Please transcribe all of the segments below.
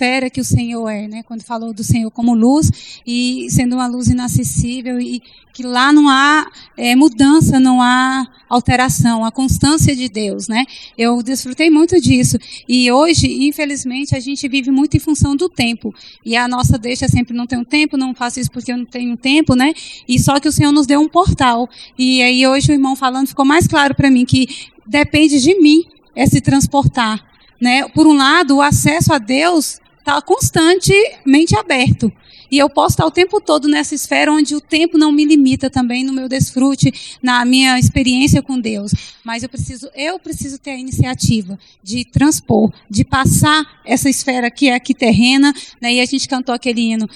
esfera que o Senhor é, né? Quando falou do Senhor como luz e sendo uma luz inacessível e que lá não há mudança, não há alteração, a constância de Deus, né? Eu desfrutei muito disso. E hoje, infelizmente, a gente vive muito em função do tempo. E a nossa deixa sempre não tenho tempo, não faço isso porque eu não tenho tempo, né? E só que o Senhor nos deu um portal. E aí hoje o irmão falando ficou mais claro para mim que depende de mim se transportar, né? Por um lado, o acesso a Deus está constantemente aberto. E eu posso estar o tempo todo nessa esfera onde o tempo não me limita também no meu desfrute, na minha experiência com Deus. Mas eu preciso ter a iniciativa de transpor, de passar essa esfera que é aqui terrena, né? E a gente cantou aquele hino,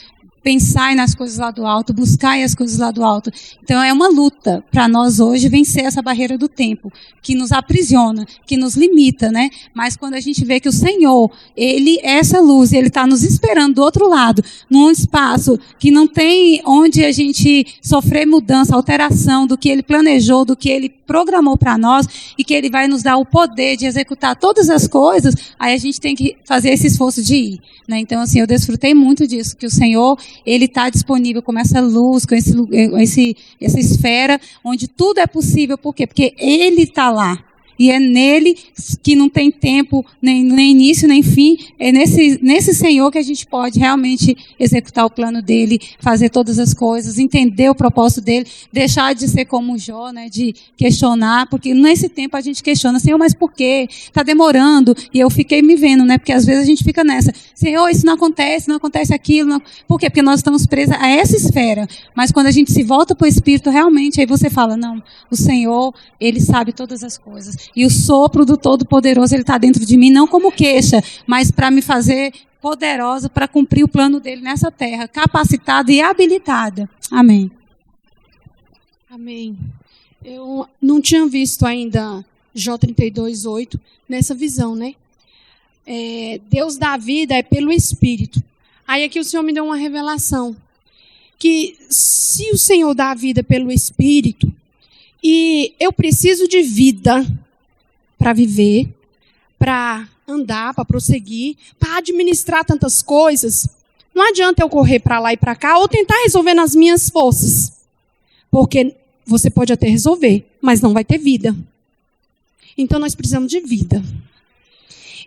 pensai nas coisas lá do alto, buscai as coisas lá do alto. Então é uma luta para nós hoje vencer essa barreira do tempo, que nos aprisiona, que nos limita, né? Mas quando a gente vê que o Senhor, Ele é essa luz, Ele está nos esperando do outro lado, num espaço que não tem onde a gente sofrer mudança, alteração do que Ele planejou, do que Ele programou para nós, e que Ele vai nos dar o poder de executar todas as coisas, aí a gente tem que fazer esse esforço de ir, né? Então, assim, eu desfrutei muito disso, que o Senhor, Ele está disponível como essa luz, com essa esfera, onde tudo é possível. Por quê? Porque Ele está lá. E é nele que não tem tempo, nem início, nem fim. É nesse Senhor que a gente pode realmente executar o plano dele, fazer todas as coisas, entender o propósito dele, deixar de ser como Jó, né, de questionar, porque nesse tempo a gente questiona, Senhor, mas por quê? Está demorando. E eu fiquei me vendo, né, porque às vezes a gente fica nessa, Senhor, isso não acontece aquilo. Não. Por quê? Porque nós estamos presos a essa esfera. Mas quando a gente se volta para o Espírito, realmente, aí você fala, não, o Senhor, Ele sabe todas as coisas. E o sopro do Todo-Poderoso, Ele está dentro de mim, não como queixa, mas para me fazer poderosa para cumprir o plano dele nessa terra, capacitada e habilitada. Amém. Amém. Eu não tinha visto ainda Jó 32:8 nessa visão, né? Deus dá vida pelo Espírito. Aí aqui o Senhor me deu uma revelação, que se o Senhor dá a vida pelo Espírito, e eu preciso de vida para viver, para andar, para prosseguir, para administrar tantas coisas, não adianta eu correr para lá e para cá ou tentar resolver nas minhas forças. Porque você pode até resolver, mas não vai ter vida. Então nós precisamos de vida.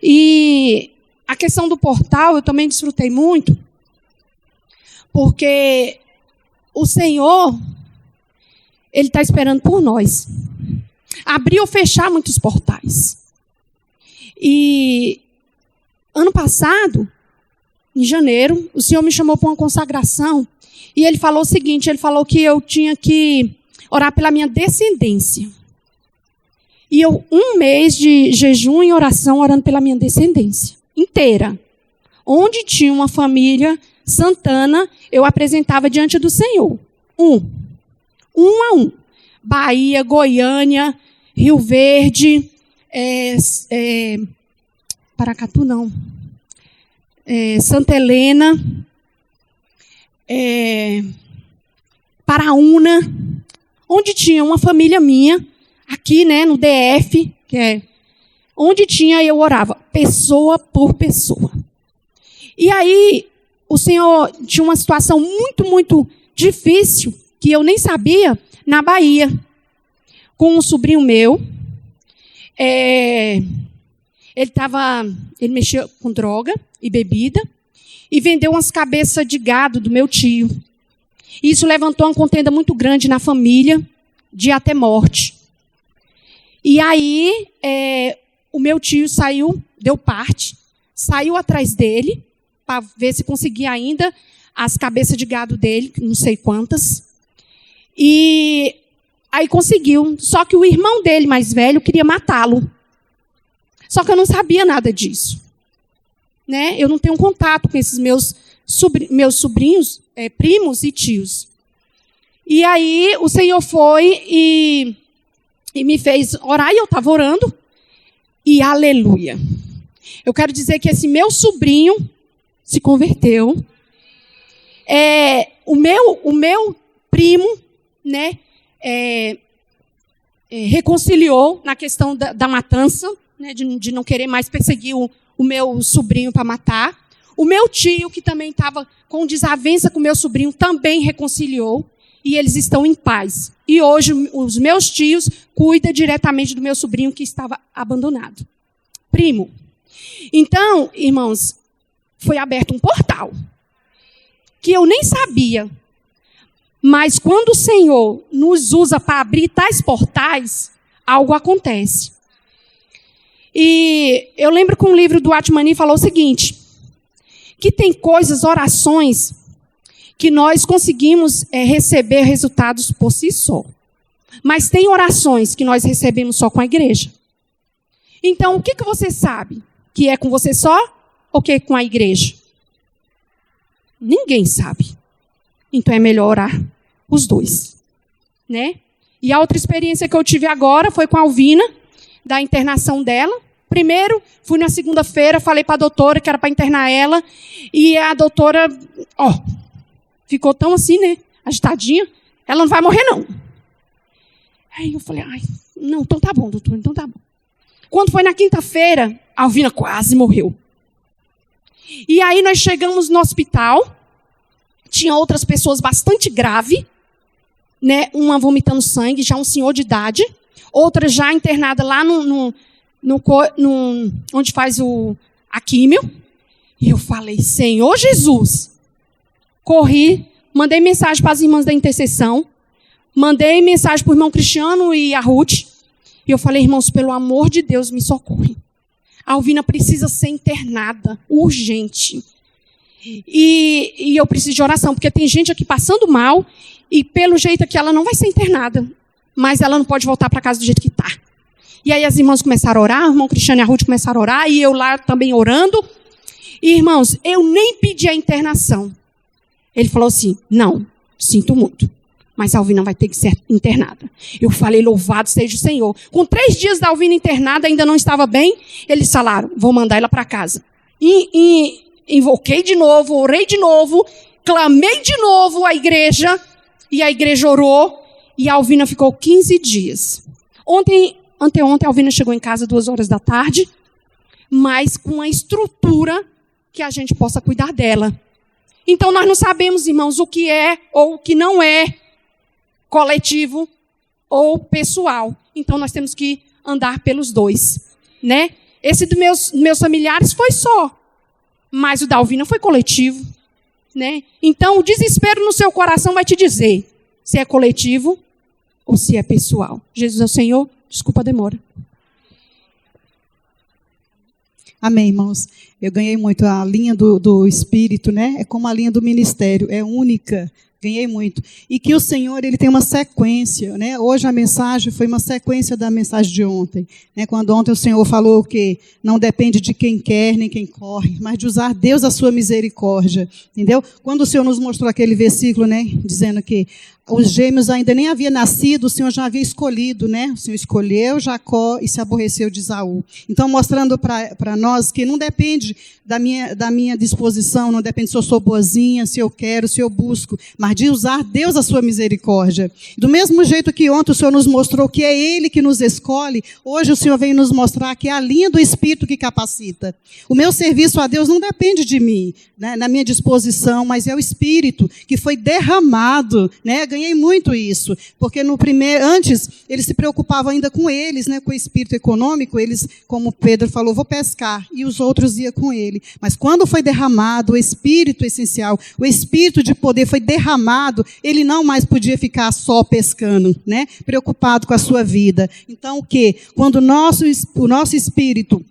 E a questão do portal eu também desfrutei muito, porque o Senhor, Ele está esperando por nós. Abrir ou fechar muitos portais. E ano passado, em janeiro, o Senhor me chamou para uma consagração. E Ele falou o seguinte, Ele falou que eu tinha que orar pela minha descendência. E eu, 1 mês de jejum e oração, orando pela minha descendência inteira. Onde tinha uma família Santana, eu apresentava diante do Senhor. Um a um. Bahia, Goiânia, Rio Verde, Paracatu não, Santa Helena, Paraúna, onde tinha uma família minha, aqui, né, no DF, onde tinha, eu orava, pessoa por pessoa. E aí, o Senhor tinha uma situação muito, muito difícil, que eu nem sabia, na Bahia, com um sobrinho meu. Ele mexia com droga e bebida e vendeu umas cabeças de gado do meu tio. Isso levantou uma contenda muito grande na família, de até morte. E aí, o meu tio saiu, deu parte, saiu atrás dele, para ver se conseguia ainda as cabeças de gado dele, não sei quantas. E aí conseguiu. Só que o irmão dele, mais velho, queria matá-lo. Só que eu não sabia nada disso. Né? Eu não tenho contato com esses meus sobrinhos, primos e tios. E aí o Senhor foi e me fez orar, e eu estava orando. E aleluia. Eu quero dizer que esse meu sobrinho se converteu. O meu primo, né, reconciliou na questão da matança, né, de não querer mais perseguir o meu sobrinho para matar. O meu tio, que também estava com desavença com meu sobrinho, também reconciliou. E eles estão em paz. E hoje os meus tios cuidam diretamente do meu sobrinho que estava abandonado. Primo. Então, irmãos, foi aberto um portal. Que eu nem sabia. Mas quando o Senhor nos usa para abrir tais portais, algo acontece. E eu lembro que um livro do Atmani falou o seguinte, que tem coisas, orações, que nós conseguimos receber resultados por si só. Mas tem orações que nós recebemos só com a igreja. Então, o que você sabe? Que é com você só ou que é com a igreja? Ninguém sabe. Então, é melhor orar os dois. Né? E a outra experiência que eu tive agora foi com a Alvina, da internação dela. Primeiro, fui na segunda-feira, falei para a doutora que era para internar ela. E a doutora, ficou tão assim, né? Agitadinha. Ela não vai morrer, não. Aí eu falei, não, então tá bom, doutor, então tá bom. Quando foi na quinta-feira, a Alvina quase morreu. E aí nós chegamos no hospital. Tinha outras pessoas bastante graves. Né? Uma vomitando sangue, já um senhor de idade. Outra já internada lá onde faz a químio. E eu falei, Senhor Jesus. Corri, mandei mensagem para as irmãs da intercessão, mandei mensagem para o irmão Cristiano e a Ruth, e eu falei, irmãos, pelo amor de Deus, me socorre. A Alvina precisa ser internada, urgente. E eu preciso de oração, porque tem gente aqui passando mal, e pelo jeito aqui ela não vai ser internada, mas ela não pode voltar para casa do jeito que está. E aí as irmãs começaram a orar, o irmão Cristiano e a Ruth começaram a orar, e eu lá também orando. E, irmãos, eu nem pedi a internação. Ele falou assim, não, sinto muito, mas a Alvina vai ter que ser internada. Eu falei, louvado seja o Senhor. Com 3 dias da Alvina internada, ainda não estava bem, eles falaram, vou mandar ela para casa. E invoquei de novo, orei de novo, clamei de novo à igreja, e a igreja orou, e a Alvina ficou 15 dias. Anteontem, a Alvina chegou em casa 2 horas da tarde, mas com a estrutura que a gente possa cuidar dela. Então, nós não sabemos, irmãos, o que é ou o que não é coletivo ou pessoal. Então, nós temos que andar pelos dois, né? Esse dos meus familiares foi só, mas o da Alvina foi coletivo, né? Então, o desespero no seu coração vai te dizer se é coletivo ou se é pessoal. Jesus é o Senhor, desculpa a demora. Amém, irmãos. Eu ganhei muito a linha do Espírito, né? É como a linha do ministério, é única. Ganhei muito. E que o Senhor, ele tem uma sequência, né? Hoje a mensagem foi uma sequência da mensagem de ontem, né? Quando ontem o Senhor falou que não depende de quem quer nem quem corre, mas de usar Deus a sua misericórdia, entendeu? Quando o Senhor nos mostrou aquele versículo, né? Dizendo que os gêmeos ainda nem haviam nascido, o Senhor já havia escolhido, né? O Senhor escolheu Jacó e se aborreceu de Esaú. Então, mostrando para nós que não depende da minha disposição, não depende se eu sou boazinha, se eu quero, se eu busco, mas de usar Deus a sua misericórdia. Do mesmo jeito que ontem o Senhor nos mostrou que é Ele que nos escolhe, hoje o Senhor vem nos mostrar que é a linha do Espírito que capacita. O meu serviço a Deus não depende de mim, né? Na minha disposição, mas é o Espírito que foi derramado, né? Ganhei muito isso, porque antes eles se preocupavam ainda com eles, né? Com o espírito econômico, eles, como Pedro falou, vou pescar, e os outros iam com ele. Mas quando foi derramado o Espírito essencial, o Espírito de poder foi derramado, ele não mais podia ficar só pescando, né? Preocupado com a sua vida. Então, o quê? Quando o nosso Espírito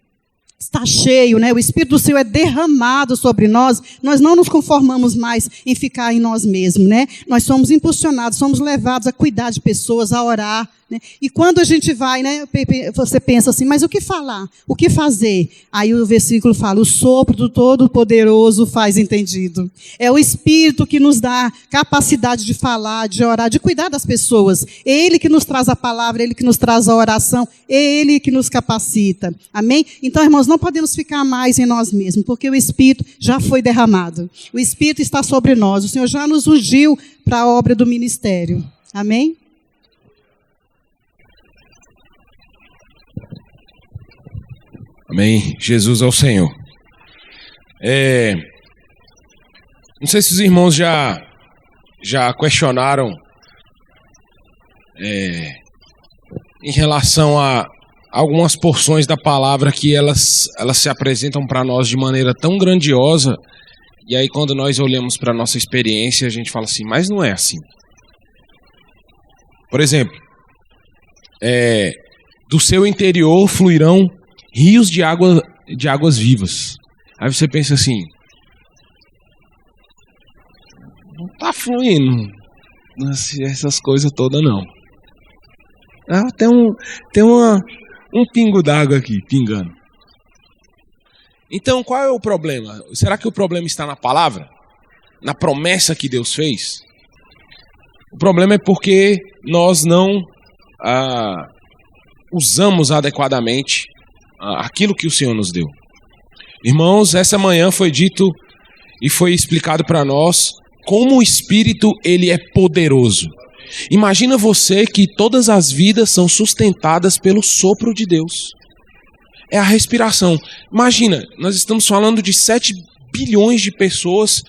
está cheio, né? O Espírito do Senhor é derramado sobre nós, nós não nos conformamos mais em ficar em nós mesmos, né? Nós somos impulsionados, somos levados a cuidar de pessoas, a orar, né? E quando a gente vai, né, você pensa assim, mas o que falar? O que fazer? Aí o versículo fala, o sopro do Todo-Poderoso faz entendido. É o Espírito que nos dá capacidade de falar, de orar, de cuidar das pessoas. É Ele que nos traz a palavra, é Ele que nos traz a oração, é Ele que nos capacita. Amém? Então, irmãos, não podemos ficar mais em nós mesmos, porque o Espírito já foi derramado. O Espírito está sobre nós. O Senhor já nos ungiu para a obra do ministério. Amém? Amém. Jesus é o Senhor. Não sei se os irmãos já questionaram em relação a algumas porções da palavra que elas se apresentam para nós de maneira tão grandiosa, e aí quando nós olhamos para a nossa experiência, a gente fala assim, mas não é assim. Por exemplo, do seu interior fluirão rios de águas vivas. Aí você pensa assim, não está fluindo essas coisas todas não. Tem um pingo d'água aqui, pingando. Então, qual é o problema? Será que o problema está na palavra? Na promessa que Deus fez? O problema é porque nós não usamos adequadamente aquilo que o Senhor nos deu. Irmãos, essa manhã foi dito e foi explicado para nós como o Espírito ele é poderoso. Imagina você que todas as vidas são sustentadas pelo sopro de Deus. É a respiração. Imagina, nós estamos falando de 7 bilhões de pessoas,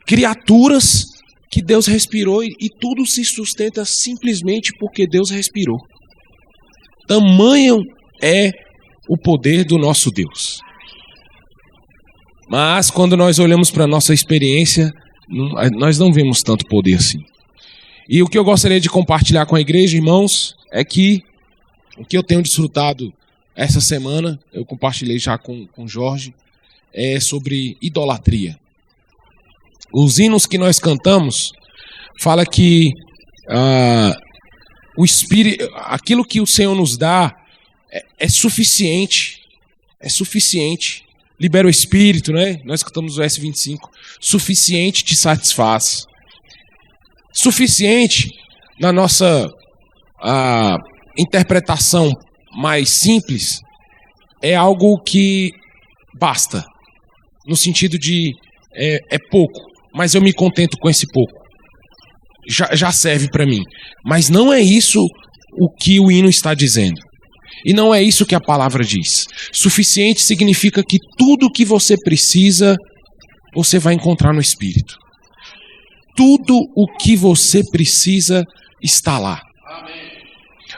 criaturas que Deus respirou e tudo se sustenta simplesmente porque Deus respirou. Tamanho é o poder do nosso Deus. Mas quando nós olhamos para a nossa experiência, nós não vemos tanto poder assim. E o que eu gostaria de compartilhar com a igreja, irmãos, é que o que eu tenho desfrutado essa semana, eu compartilhei já com o Jorge, é sobre idolatria. Os hinos que nós cantamos fala que o Espírito, aquilo que o Senhor nos dá é suficiente. É suficiente. Libera o Espírito, né? Nós cantamos o verso 25. Suficiente te satisfaz. Suficiente, na nossa interpretação mais simples, é algo que basta. No sentido de é pouco, mas eu me contento com esse pouco. Já serve para mim. Mas não é isso o que o hino está dizendo. E não é isso que a palavra diz. Suficiente significa que tudo o que você precisa, você vai encontrar no Espírito. Tudo o que você precisa está lá.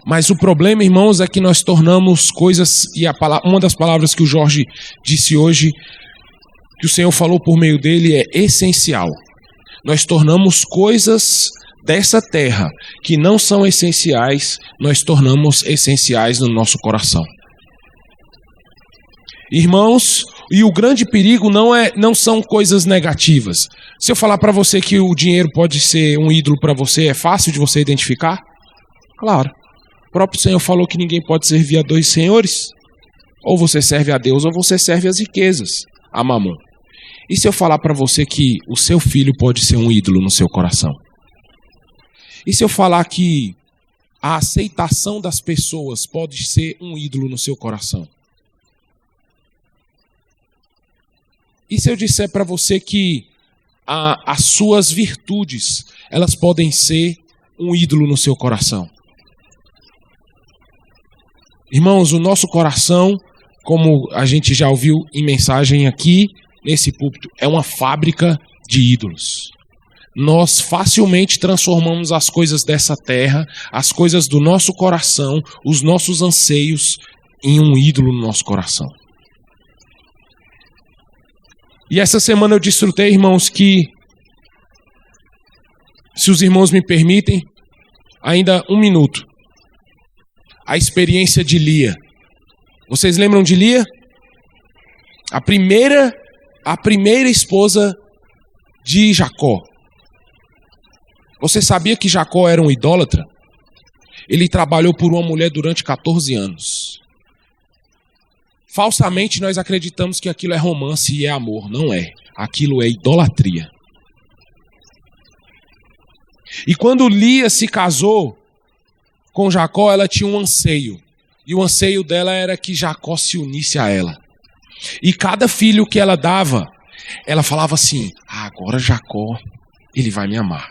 Mas o problema, irmãos, é que nós tornamos coisas, e uma das palavras que o Jorge disse hoje, que o Senhor falou por meio dele, é essencial. Nós tornamos coisas dessa terra que não são essenciais, nós tornamos essenciais no nosso coração. Irmãos, e o grande perigo não são coisas negativas. Se eu falar para você que o dinheiro pode ser um ídolo para você, é fácil de você identificar? Claro. O próprio Senhor falou que ninguém pode servir a 2 senhores. Ou você serve a Deus ou você serve as riquezas, a Mamon. E se eu falar para você que o seu filho pode ser um ídolo no seu coração? E se eu falar que a aceitação das pessoas pode ser um ídolo no seu coração? E se eu disser para você que as suas virtudes, elas podem ser um ídolo no seu coração? Irmãos, o nosso coração, como a gente já ouviu em mensagem aqui, nesse púlpito, é uma fábrica de ídolos. Nós facilmente transformamos as coisas dessa terra, as coisas do nosso coração, os nossos anseios, em um ídolo no nosso coração. E essa semana eu desfrutei, irmãos, que, se os irmãos me permitem, ainda 1 minuto. A experiência de Lia. Vocês lembram de Lia? A primeira esposa de Jacó. Você sabia que Jacó era um idólatra? Ele trabalhou por uma mulher durante 14 anos. Falsamente nós acreditamos que aquilo é romance e é amor. Não é. Aquilo é idolatria. E quando Lia se casou com Jacó, ela tinha um anseio. E o anseio dela era que Jacó se unisse a ela. E cada filho que ela dava, ela falava assim, agora Jacó, ele vai me amar.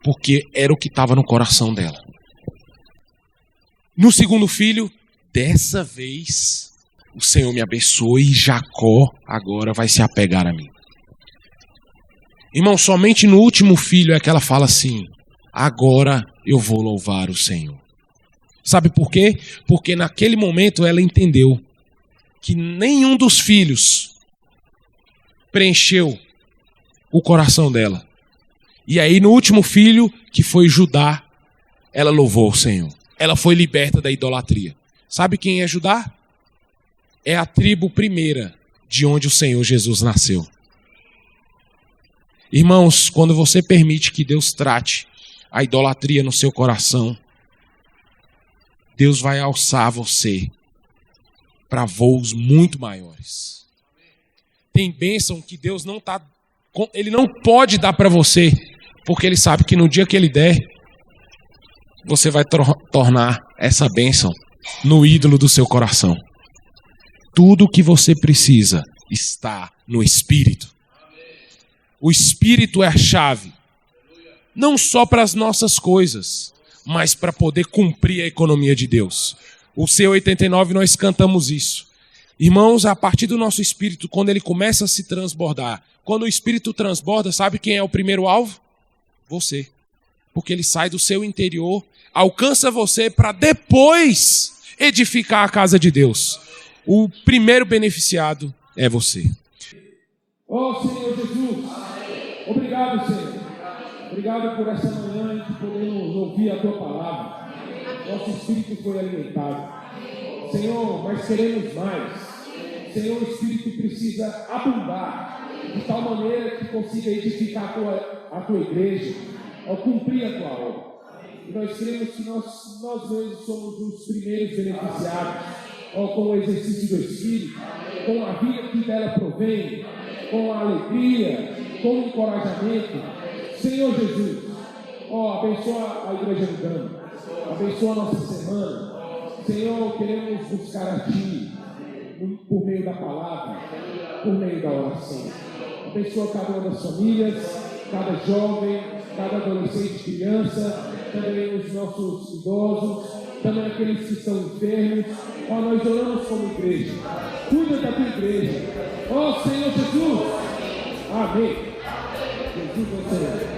Porque era o que estava no coração dela. No segundo filho, dessa vez, o Senhor me abençoe e Jacó agora vai se apegar a mim. Irmão, somente no último filho é que ela fala assim: agora eu vou louvar o Senhor. Sabe por quê? Porque naquele momento ela entendeu que nenhum dos filhos preencheu o coração dela. E aí no último filho, que foi Judá, ela louvou o Senhor. Ela foi liberta da idolatria. Sabe quem é Judá? É a tribo primeira de onde o Senhor Jesus nasceu. Irmãos, quando você permite que Deus trate a idolatria no seu coração, Deus vai alçar você para voos muito maiores. Tem bênção que Deus Ele não pode dar para você, porque Ele sabe que no dia que Ele der, você vai tornar essa bênção no ídolo do seu coração. Tudo o que você precisa está no Espírito. O Espírito é a chave, não só para as nossas coisas, mas para poder cumprir a economia de Deus. O C89 nós cantamos isso. Irmãos, a partir do nosso Espírito, quando ele começa a se transbordar, quando o Espírito transborda, sabe quem é o primeiro alvo? Você. Porque ele sai do seu interior, alcança você para depois edificar a casa de Deus. O primeiro beneficiado é você. Ó Senhor Jesus, obrigado, Senhor. Obrigado por essa manhã que podemos ouvir a Tua palavra. Nosso espírito foi alimentado. Senhor, mas queremos mais. Senhor, o Espírito precisa abundar de tal maneira que consiga edificar a Tua igreja, ao cumprir a Tua obra. E nós cremos que nós mesmos somos os primeiros beneficiados, com o exercício do Espírito, com a vida que dela provém, com a alegria, com o encorajamento. Senhor Jesus, abençoa a igreja do Gama, abençoa a nossa semana. Senhor, queremos buscar a Ti por meio da palavra, por meio da oração. Abençoa cada uma das famílias, cada jovem, cada adolescente, criança, também os nossos idosos, também aqueles que estão enfermos. Nós oramos como igreja. Cuida da Tua igreja. Senhor Jesus. Amém. Jesus é o Senhor.